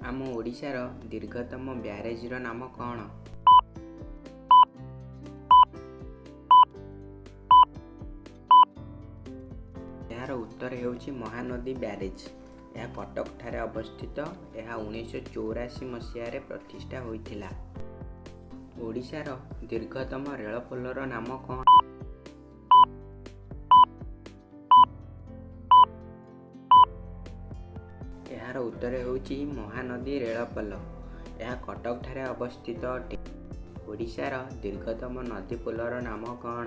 ଆମ ଓଡ଼ିଶାର ଦୀର୍ଘତମ ବ୍ୟାରେଜ୍ର ନାମ କ'ଣ? ଏହାର ଉତ୍ତର ହେଉଛି ମହାନଦୀ ବ୍ୟାରେଜ୍। ଏହା କଟକଠାରେ ଅବସ୍ଥିତ। ଏହା 1984 ମସିହାରେ ପ୍ରତିଷ୍ଠା ହୋଇଥିଲା। ଓଡ଼ିଶାର ଦୀର୍ଘତମ ରେଳପୋଲର ନାମ କ'ଣ? ଏହାର ଉତ୍ତର ହେଉଛି ମହାନଦୀ ରେଳପୋଲ। ଏହା କଟକଠାରେ ଅବସ୍ଥିତ ଅଟେ। ଓଡ଼ିଶାର ଦୀର୍ଘତମ ନଦୀ ପୋଲର ନାମ କ'ଣ?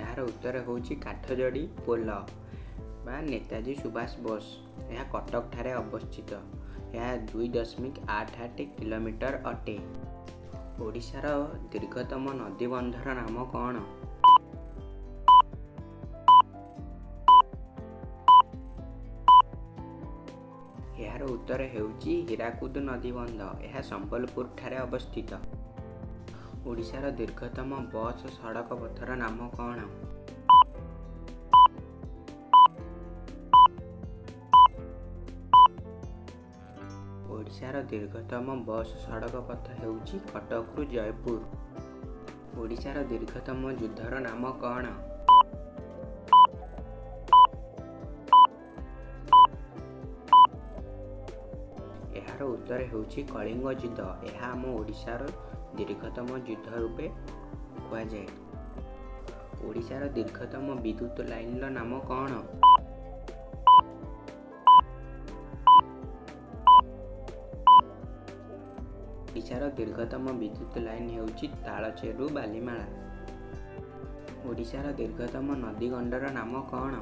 ଏହାର ଉତ୍ତର ହେଉଛି କାଠଯୋଡ଼ି ପୋଲ ବା ନେତାଜୀ ସୁଭାଷ ବୋଷ। ଏହା କଟକଠାରେ ଅବସ୍ଥିତ। ଏହା 2.88 କିଲୋମିଟର ଅଟେ। ଓଡ଼ିଶାର ଦୀର୍ଘତମ ନଦୀବନ୍ଧର ନାମ କ'ଣ? ଏହାର ଉତ୍ତର ହେଉଛି ହୀରାକୁଦ ନଦୀବନ୍ଧ। ଏହା ସମ୍ବଲପୁରଠାରେ ଅବସ୍ଥିତ। ଓଡ଼ିଶାର ଦୀର୍ଘତମ ବସ୍ ସଡ଼କ ପଥର ନାମ କ'ଣ? ଓଡ଼ିଶାର ଦୀର୍ଘତମ ବସ୍ ସଡ଼କ ପଥ ହେଉଛି କଟକରୁ ଜୟପୁର। ଓଡ଼ିଶାର ଦୀର୍ଘତମ ଯୁଦ୍ଧର ନାମ କ'ଣ? ଏହାର ଉତ୍ତର ହେଉଛି କଳିଙ୍ଗ ଯୁଦ୍ଧ। ଏହା ଆମ ଓଡ଼ିଶାର ଦୀର୍ଘତମ ଯୁଦ୍ଧ ରୂପେ କୁହାଯାଏ। ଓଡ଼ିଶାର ଦୀର୍ଘତମ ବିଦ୍ୟୁତ ଲାଇନ୍ର ନାମ କ'ଣ? ଓଡ଼ିଶାର ଦୀର୍ଘତମ ବିଦ୍ୟୁତ ଲାଇନ୍ ହେଉଛି ତାଳଚେରରୁ ବାଲିମାଳା। ଓଡ଼ିଶାର ଦୀର୍ଘତମ ନଦୀଗଣ୍ଡର ନାମ କ'ଣ?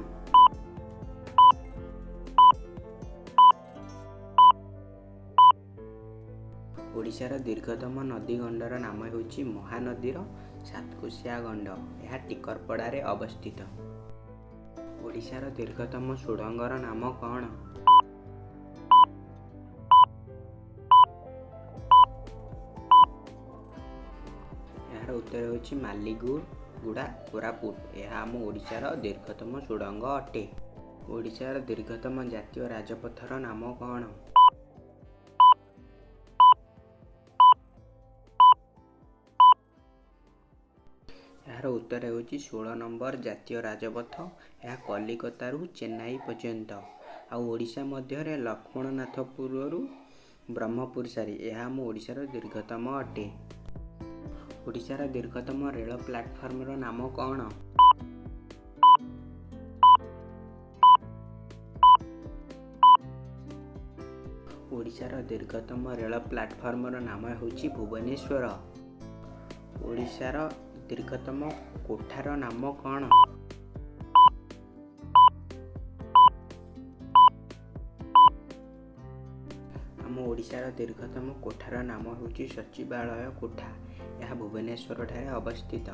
ଓଡ଼ିଶାର ଦୀର୍ଘତମ ନଦୀଗଣ୍ଡର ନାମ ହେଉଛି ମହାନଦୀର ସାତକୋଶିଆ ଗଣ୍ଡ। ଏହା ଟିକରପଡ଼ାରେ ଅବସ୍ଥିତ। ଓଡ଼ିଶାର ଦୀର୍ଘତମ ସୁଡ଼ଙ୍ଗର ନାମ କ'ଣ? ଏହାର ଉତ୍ତର ହେଉଛି ମାଲିଗୁଡ଼ା କୋରାପୁଟ। ଏହା ଆମ ଓଡ଼ିଶାର ଦୀର୍ଘତମ ସୁଡ଼ଙ୍ଗ ଅଟେ। ଓଡ଼ିଶାର ଦୀର୍ଘତମ ଜାତୀୟ ରାଜପଥର ନାମ କ'ଣ? ଏହାର ଉତ୍ତର ହେଉଛି 16 ନମ୍ବର ଜାତୀୟ ରାଜପଥ। ଏହା କଲିକତାରୁ ଚେନ୍ନାଇ ପର୍ଯ୍ୟନ୍ତ। ଆଉ ଓଡ଼ିଶା ମଧ୍ୟରେ ଲକ୍ଷ୍ମଣନାଥପୁରରୁ ବ୍ରହ୍ମପୁର ସାରି ଏହା ଆମ ଓଡ଼ିଶାର ଦୀର୍ଘତମ ଅଟେ। ଓଡ଼ିଶାର ଦୀର୍ଘତମ ରେଳ ପ୍ଲାଟଫର୍ମର ନାମ କ'ଣ? ଓଡ଼ିଶାର ଦୀର୍ଘତମ ରେଳ ପ୍ଲାଟଫର୍ମର ନାମ ହେଉଛି ଭୁବନେଶ୍ୱର। ଓଡ଼ିଶାର ଦୀର୍ଘତମ କୋଠାର ନାମ କ'ଣ? ଆମ ଓଡ଼ିଶାର ଦୀର୍ଘତମ କୋଠାର ନାମ ହେଉଛି ସଚିବାଳୟ କୋଠା। ଏହା ଭୁବନେଶ୍ୱରଠାରେ ଅବସ୍ଥିତ।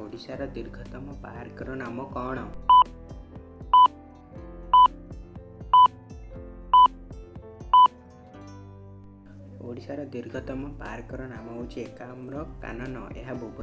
ଓଡ଼ିଶାର ଦୀର୍ଘତମ ପାର୍କର ନାମ କ'ଣ? ଓଡ଼ିଶାର ଦୀର୍ଘତମ ପାର୍କର ନାମ ହେଉଛି ଏକାମ୍ର କାନନ। ଏହା